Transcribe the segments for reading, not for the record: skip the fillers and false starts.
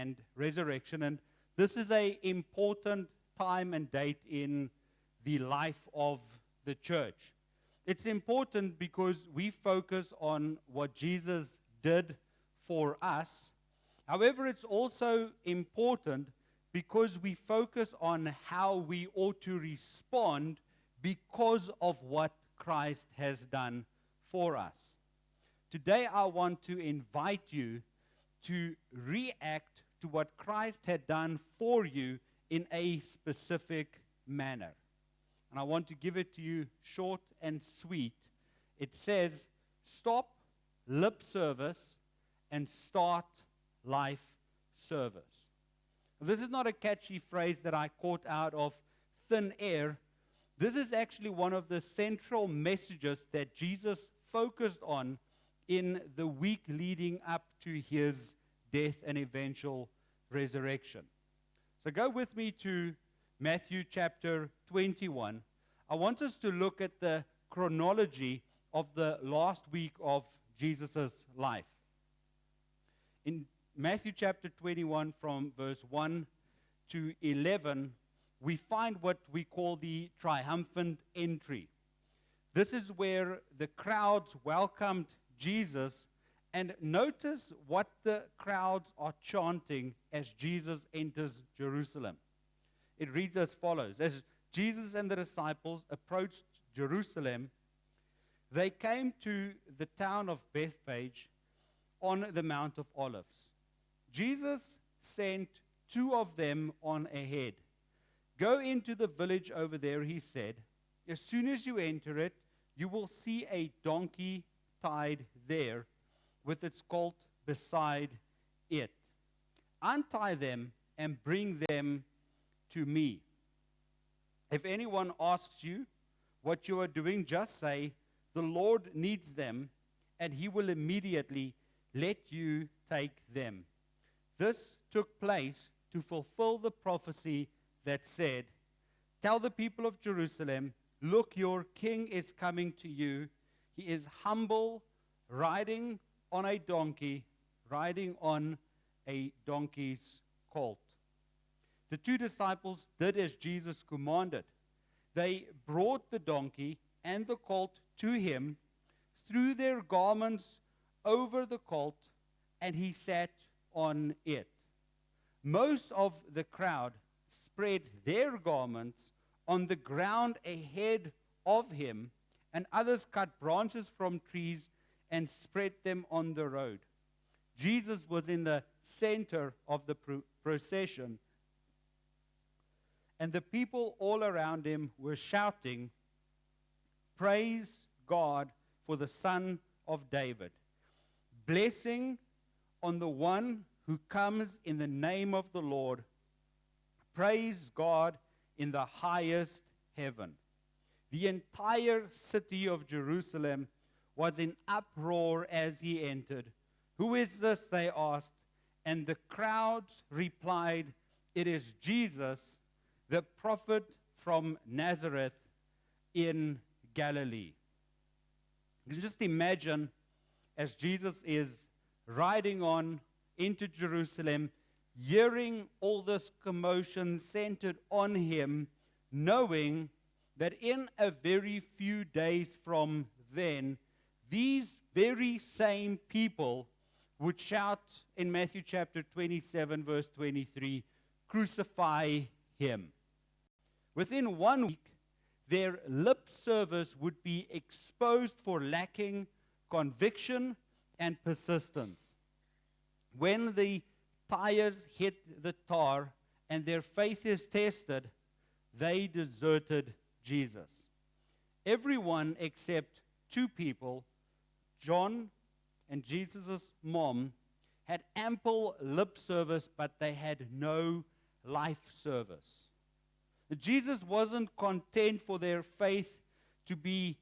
and resurrection. And this is an important time and date in the life of the church. It's important because we focus on what Jesus did for us. However, it's also important because we focus on how we ought to respond because of what Christ has done for us. Today, I want to invite you to react to what Christ had done for you in a specific manner. And I want to give it to you short and sweet. It says, stop lip service and start life service. This is not a catchy phrase that I caught out of thin air. This is actually one of the central messages that Jesus focused on in the week leading up to his death and eventual resurrection. So go with me to Matthew chapter 21. I want us to look at the chronology of the last week of Jesus' life. In Matthew chapter 21, from verse 1 to 11, we find what we call the triumphant entry. This is where the crowds welcomed Jesus, and notice what the crowds are chanting as Jesus enters Jerusalem. It reads as follows: as Jesus and the disciples approached Jerusalem, they came to the town of Bethphage on the Mount of Olives. Jesus sent two of them on ahead. Go into the village over there, he said. As soon as you enter it, you will see a donkey tied there with its colt beside it. Untie them and bring them to me. If anyone asks you what you are doing, just say, the Lord needs them, and he will immediately let you take them. This took place to fulfill the prophecy that said, tell the people of Jerusalem, look, your king is coming to you. He is humble, riding on a donkey, riding on a donkey's colt. The two disciples did as Jesus commanded. They brought the donkey and the colt to him, threw their garments over the colt, and he sat on it. Most of the crowd spread their garments on the ground ahead of him, and others cut branches from trees and spread them on the road. Jesus was in the center of the procession, and the people all around him were shouting, praise God for the Son of David. Blessing on the one who comes in the name of the Lord. Praise God in the highest heaven. The entire city of Jerusalem was in uproar as he entered. Who is this? They asked. And the crowds replied, it is Jesus, the prophet from Nazareth in Galilee. You just imagine as Jesus is riding on into Jerusalem, hearing all this commotion centered on him, knowing that in a very few days from then, these very same people would shout in Matthew chapter 27, verse 23, crucify him. Within 1 week, their lip service would be exposed for lacking conviction and persistence. When the tires hit the tar and their faith is tested, they deserted Jesus. Everyone except two people, John and Jesus' mom, had ample lip service, but they had no life service. Jesus wasn't content for their faith to be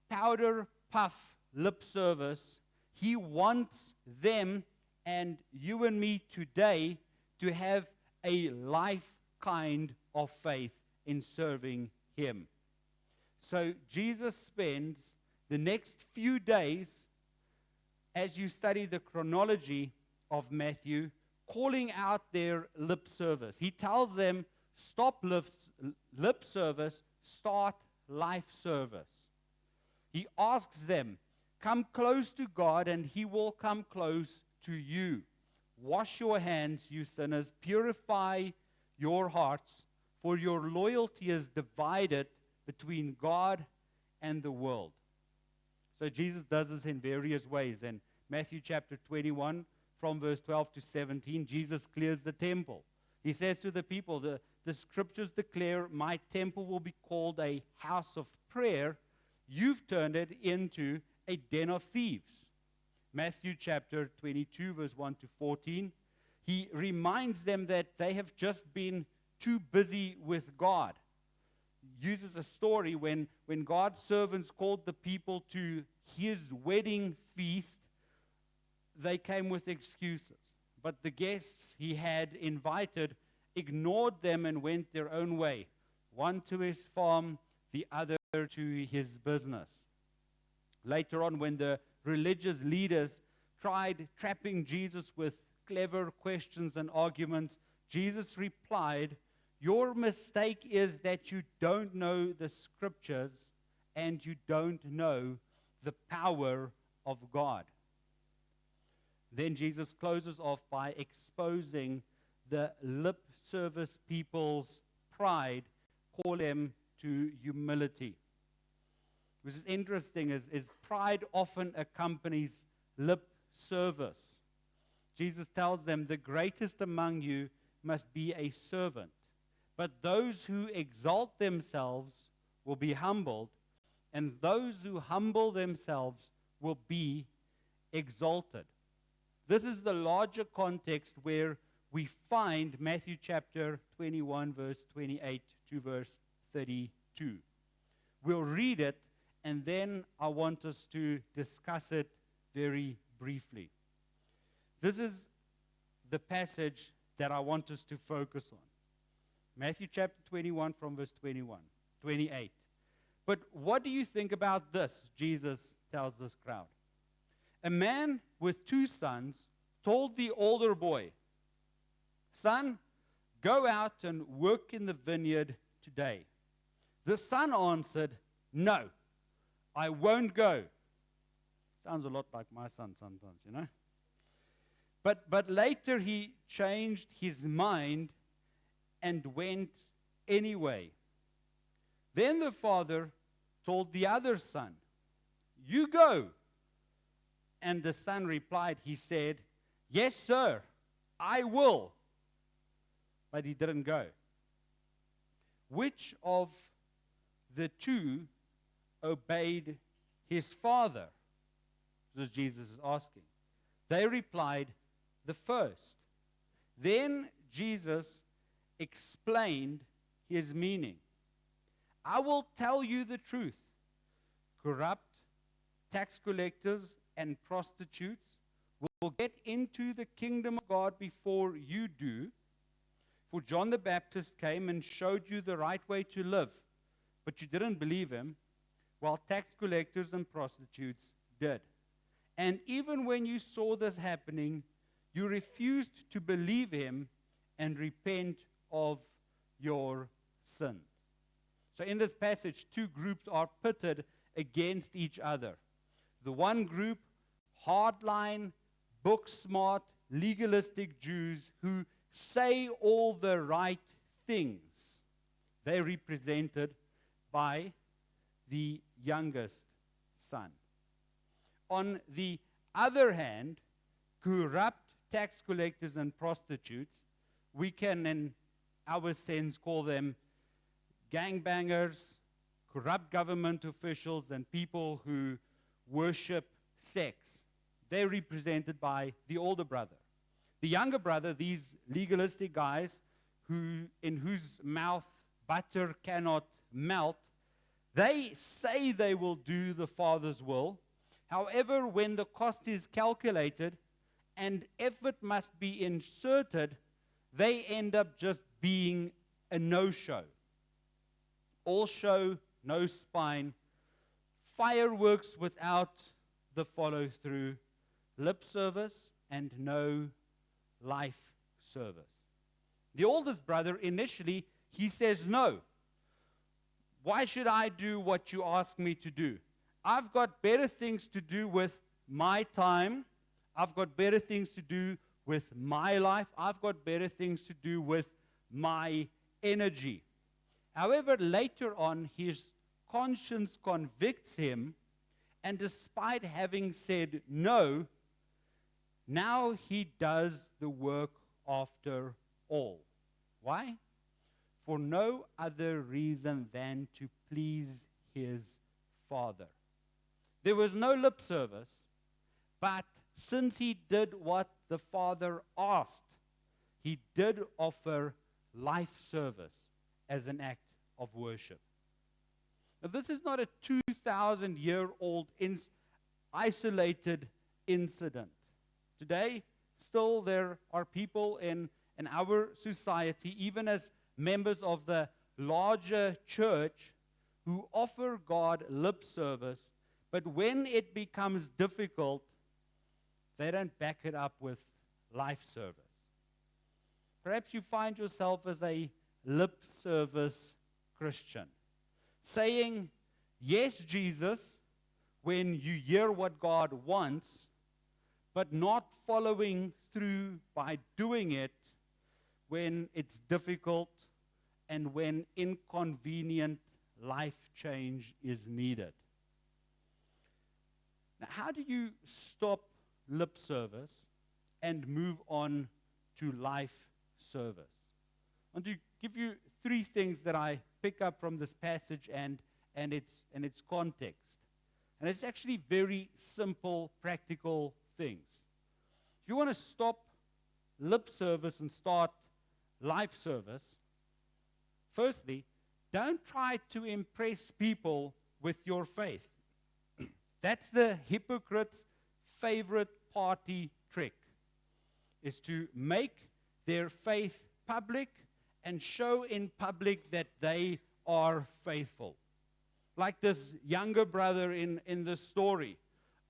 powder puff lip service. He wants them and you and me today to have a life kind of faith in serving him. So Jesus spends the next few days, as you study the chronology of Matthew, calling out their lip service. He tells them, stop lip service, start life service. He asks them, come close to God and he will come close to you. Wash your hands, you sinners. Purify your hearts, for your loyalty is divided between God and the world. So Jesus does this in various ways. In Matthew chapter 21, from verse 12 to 17, Jesus clears the temple. He says to the people, the scriptures declare, my temple will be called a house of prayer. You've turned it into a den of thieves. Matthew chapter 22, verse 1 to 14, he reminds them that they have just been too busy with God. Uses a story when God's servants called the people to his wedding feast, they came with excuses. But the guests he had invited ignored them and went their own way, one to his farm, the other to his business. Later on, when the religious leaders tried trapping Jesus with clever questions and arguments, Jesus replied, your mistake is that you don't know the scriptures and you don't know the power of God. Then Jesus closes off by exposing the lip service people's pride, call them to humility. Which is interesting, is pride often accompanies lip service. Jesus tells them, the greatest among you must be a servant. But those who exalt themselves will be humbled, and those who humble themselves will be exalted. This is the larger context where we find Matthew chapter 21, verse 28 to verse 32. We'll read it, and then I want us to discuss it very briefly. This is the passage that I want us to focus on. Matthew chapter 21 from verse 28. But what do you think about this? Jesus tells this crowd. A man with 2 sons told the older boy, son, go out and work in the vineyard today. The son answered, no, I won't go. Sounds a lot like my son sometimes, you know. But later he changed his mind and went anyway. Then the father told the other son, you go. And the son replied, he said, yes, sir, I will. But he didn't go. Which of the 2 obeyed his father? This is Jesus is asking. They replied, the first. Then Jesus explained his meaning. I will tell you the truth. Corrupt tax collectors and prostitutes will get into the kingdom of God before you do. For John the Baptist came and showed you the right way to live, but you didn't believe him, while tax collectors and prostitutes did. And even when you saw this happening, you refused to believe him and repent of your sins. So in this passage, 2 groups are pitted against each other. The one group, hardline, book smart, legalistic Jews who say all the right things. They're represented by the youngest son. On the other hand, corrupt tax collectors and prostitutes, we can in our sense call them gangbangers, corrupt government officials, and people who worship sex. They're represented by the older brother. The younger brother, these legalistic guys in whose mouth butter cannot melt, they say they will do the Father's will. However, when the cost is calculated and effort must be inserted, they end up just being a no-show. All show, no spine, fireworks without the follow-through, lip service, and no life service. The oldest brother, initially, he says, no. Why should I do what you ask me to do? I've got better things to do with my time. I've got better things to do with my life. I've got better things to do with my energy. However, later on, his conscience convicts him, and despite having said no, now he does the work after all. Why? For no other reason than to please his Father. There was no lip service, but since he did what the Father asked, he did offer life service as an act of worship. Now, this is not a 2,000-year-old isolated incident. Today, still there are people in our society, even as members of the larger church, who offer God lip service, but when it becomes difficult, they don't back it up with life service. Perhaps you find yourself as a lip service Christian, saying, yes, Jesus, when you hear what God wants, but not following through by doing it when it's difficult and when inconvenient life change is needed. Now, how do you stop lip service and move on to life service? I want to give you three things that I pick up from this passage and its context. And it's actually very simple, practical things. If you want to stop lip service and start life service, firstly, don't try to impress people with your faith. That's the hypocrite's favorite party trick, is to make their faith public and show in public that they are faithful. Like this younger brother in the story.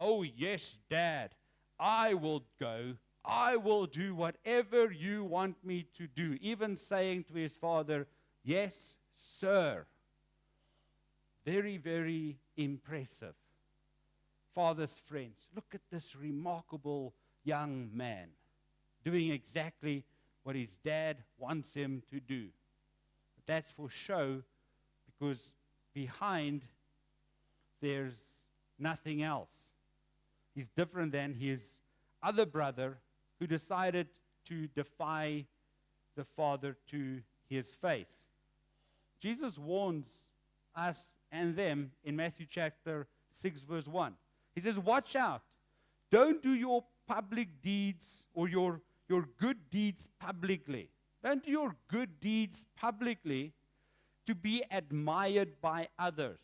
Oh, yes, Dad, I will go. I will do whatever you want me to do. Even saying to his father, yes, sir. Very, very impressive. Father's friends, look at this remarkable young man doing exactly what his dad wants him to do. But that's for show, because behind there's nothing else. He's different than his other brother who decided to defy the Father to his face. Jesus warns us and them in Matthew chapter 6 verse 1. He says, watch out. Don't do your public deeds or your good deeds publicly. Don't do your good deeds publicly to be admired by others,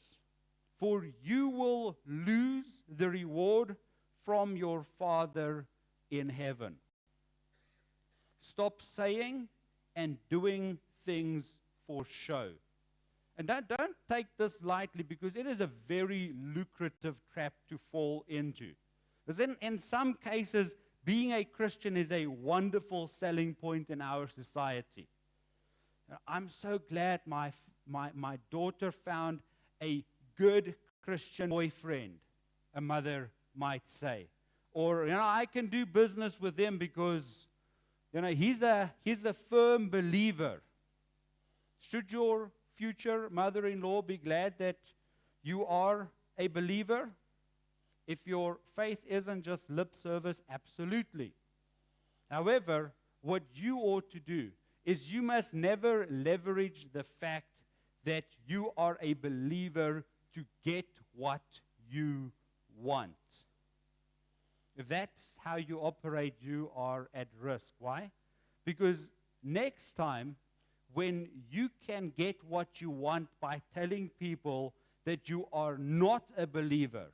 for you will lose the reward from your Father in heaven. Stop saying and doing things for show. And don't take this lightly, because it is a very lucrative trap to fall into. Because in some cases, being a Christian is a wonderful selling point in our society. I'm so glad my daughter found a good Christian boyfriend, a mother might say. Or, I can do business with him because, he's a firm believer. Should your future mother-in-law be glad that you are a believer? If your faith isn't just lip service, absolutely. However, what you ought to do is you must never leverage the fact that you are a believer to get what you want. If that's how you operate, you are at risk. Why? Because next time, when you can get what you want by telling people that you are not a believer,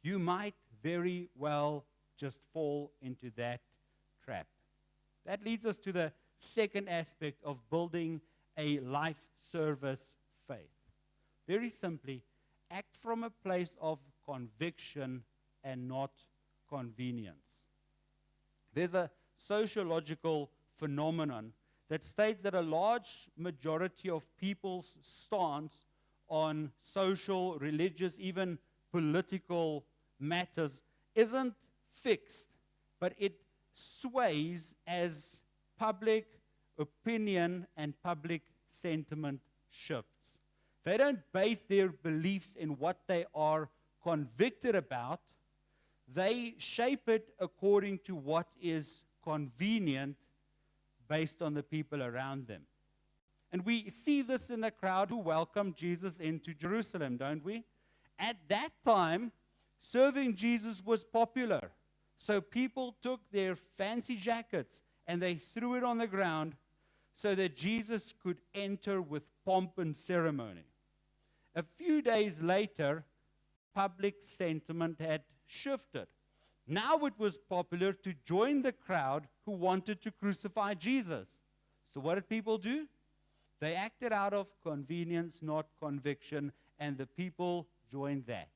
you might very well just fall into that trap. That leads us to the second aspect of building a life service faith. Very simply, act from a place of conviction and not convenience. There's a sociological phenomenon that states that a large majority of people's stance on social, religious, even political matters isn't fixed, but it sways as public opinion and public sentiment shifts. They don't base their beliefs in what they are convicted about. They shape it according to what is convenient based on the people around them. And we see this in the crowd who welcomed Jesus into Jerusalem, don't we? At that time, serving Jesus was popular. So people took their fancy jackets and they threw it on the ground so that Jesus could enter with pomp and ceremony. A few days later, public sentiment had shifted. Now it was popular to join the crowd who wanted to crucify Jesus. So what did people do? They acted out of convenience, not conviction, and the people joined that.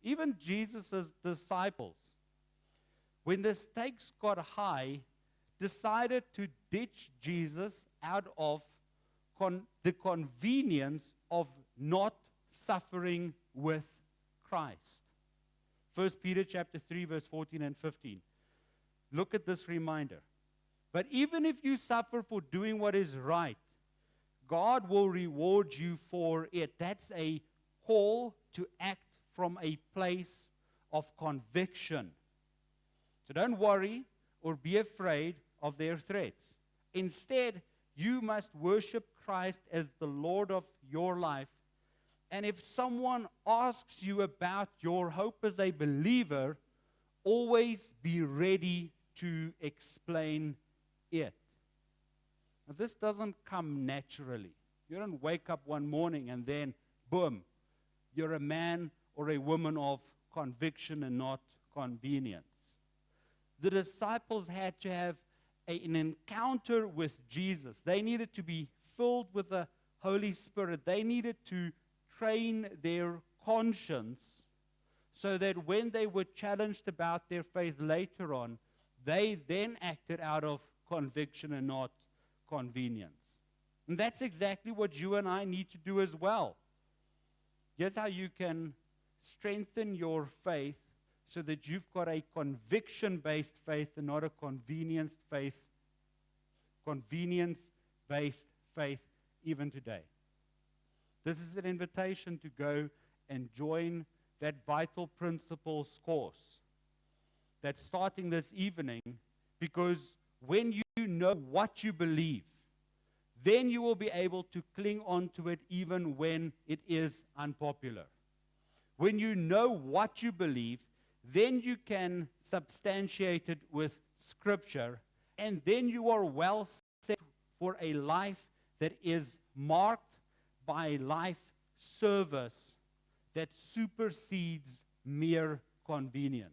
Even Jesus' disciples, when the stakes got high, decided to ditch Jesus out of the convenience of not suffering with Christ. 1 Peter chapter 3, verse 14 and 15. Look at this reminder. But even if you suffer for doing what is right, God will reward you for it. That's a call to act from a place of conviction. So don't worry or be afraid of their threats. Instead, you must worship Christ as the Lord of your life. And if someone asks you about your hope as a believer, always be ready to explain it. Now, this doesn't come naturally. You don't wake up one morning and then, boom, you're a man or a woman of conviction and not convenience. The disciples had to have an encounter with Jesus. They needed to be filled with the Holy Spirit. They needed to train their conscience so that when they were challenged about their faith later on, they then acted out of conviction and not convenience. And that's exactly what you and I need to do as well. Here's how you can strengthen your faith so that you've got a conviction-based faith and not a convenience-based faith even today. This is an invitation to go and join that Vital Principles course that's starting this evening, because when you know what you believe, then you will be able to cling on to it even when it is unpopular. When you know what you believe, then you can substantiate it with Scripture, and then you are well set for a life that is marked by life service that supersedes mere convenience.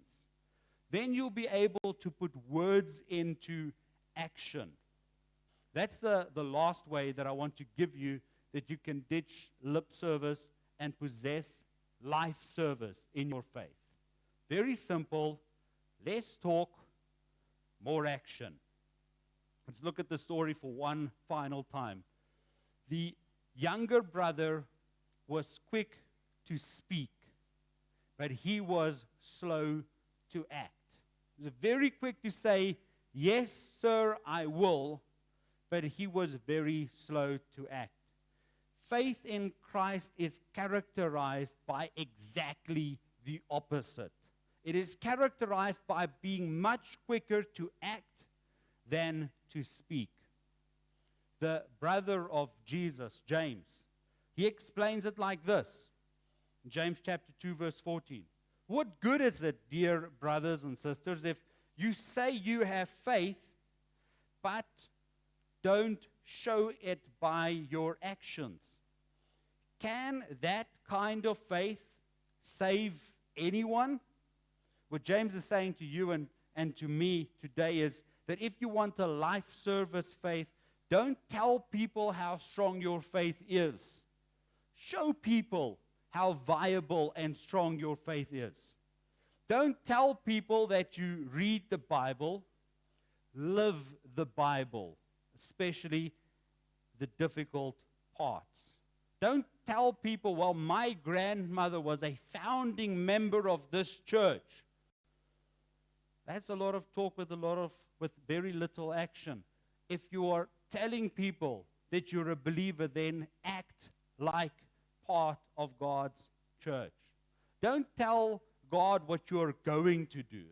Then you'll be able to put words into action. That's the last way that I want to give you that you can ditch lip service and possess life service in your faith. Very simple. Less talk, more action. Let's look at the story for one final time. The younger brother was quick to speak, but he was slow to act. He was very quick to say, "Yes, sir, I will," but he was very slow to act. Faith in Christ is characterized by exactly the opposite. It is characterized by being much quicker to act than to speak. The brother of Jesus, James, he explains it like this. James chapter 2, verse 14. What good is it, dear brothers and sisters, if you say you have faith, but don't show it by your actions? Can that kind of faith save anyone? What James is saying to you and to me today is that if you want a life service faith, don't tell people how strong your faith is. Show people how viable and strong your faith is. Don't tell people that you read the Bible. Live the Bible, especially the difficult parts. Don't tell people, well, my grandmother was a founding member of this church. That's a lot of talk with very little action. If you are telling people that you're a believer, then act like part of God's church. Don't tell God what you're going to do.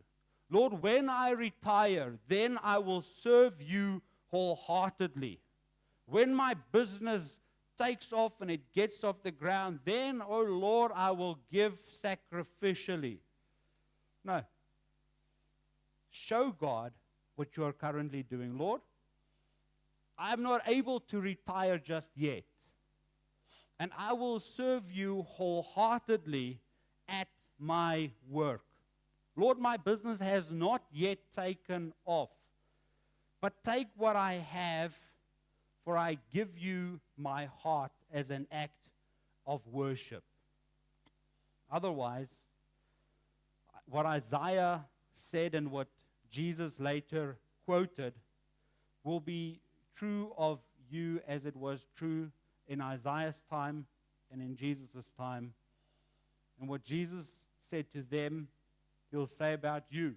Lord, when I retire, then I will serve you wholeheartedly. When my business takes off and it gets off the ground, then, oh Lord, I will give sacrificially. No. Show God what you are currently doing. Lord, I am not able to retire just yet. And I will serve you wholeheartedly at my work. Lord, my business has not yet taken off. But take what I have, for I give you my heart as an act of worship. Otherwise, what Isaiah said and what Jesus later quoted will be true of you as it was true in Isaiah's time and in Jesus' time. And what Jesus said to them, he'll say about you.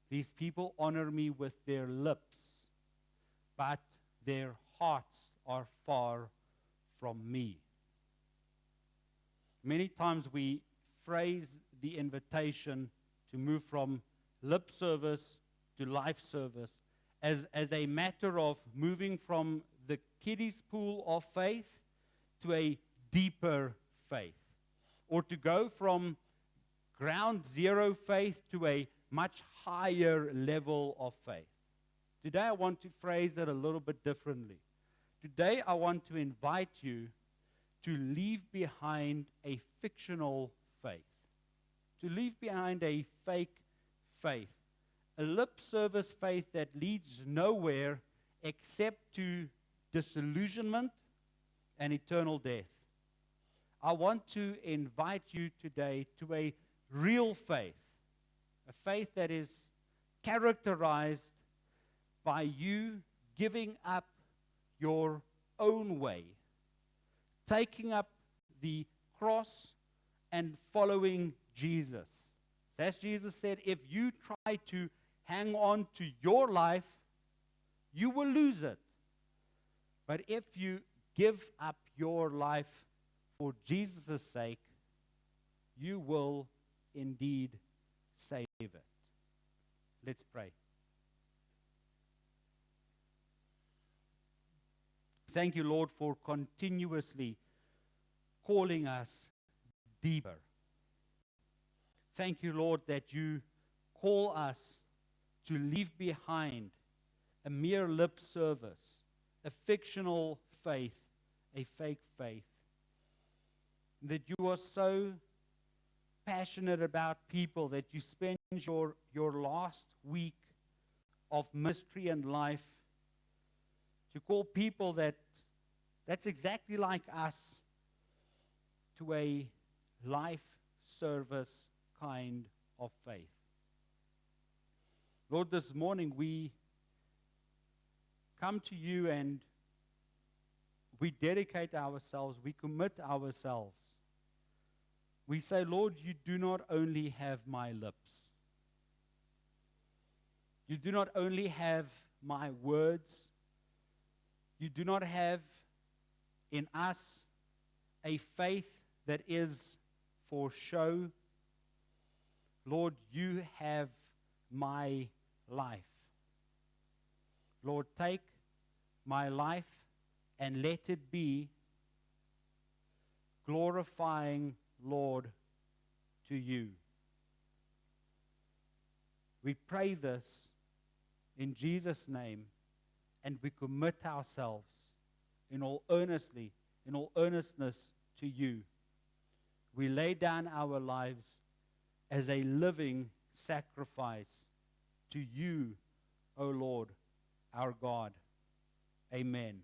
These people honor me with their lips, but their hearts are far from me. Many times we phrase the invitation to move from lip service to life service as a matter of moving from the kiddie's pool of faith to a deeper faith, or to go from ground zero faith to a much higher level of faith. Today I want to phrase it a little bit differently. Today I want to invite you to leave behind a fictional faith, to leave behind a fake faith, a lip service faith that leads nowhere except to disillusionment and eternal death. I want to invite you today to a real faith, a faith that is characterized by you giving up your own way, taking up the cross and following Jesus. As Jesus said, if you try to hang on to your life, you will lose it. But if you give up your life for Jesus' sake, you will indeed save it. Let's pray. Thank you, Lord, for continuously calling us deeper. Thank you, Lord, that you call us to leave behind a mere lip service, a fictional faith, a fake faith. That you are so passionate about people that you spend your last week of ministry and life to call people that's exactly like us to a life service kind of faith. Lord, this morning we come to you and we dedicate ourselves, we commit ourselves. We say, Lord, you do not only have my lips. You do not only have my words. You do not have in us a faith that is for show. Lord, you have my life. Lord, take my life and let it be glorifying, Lord, to you. We pray this in Jesus' name, and we commit ourselves in all earnestness to you. We lay down our lives as a living sacrifice to you, O Lord, our God. Amen.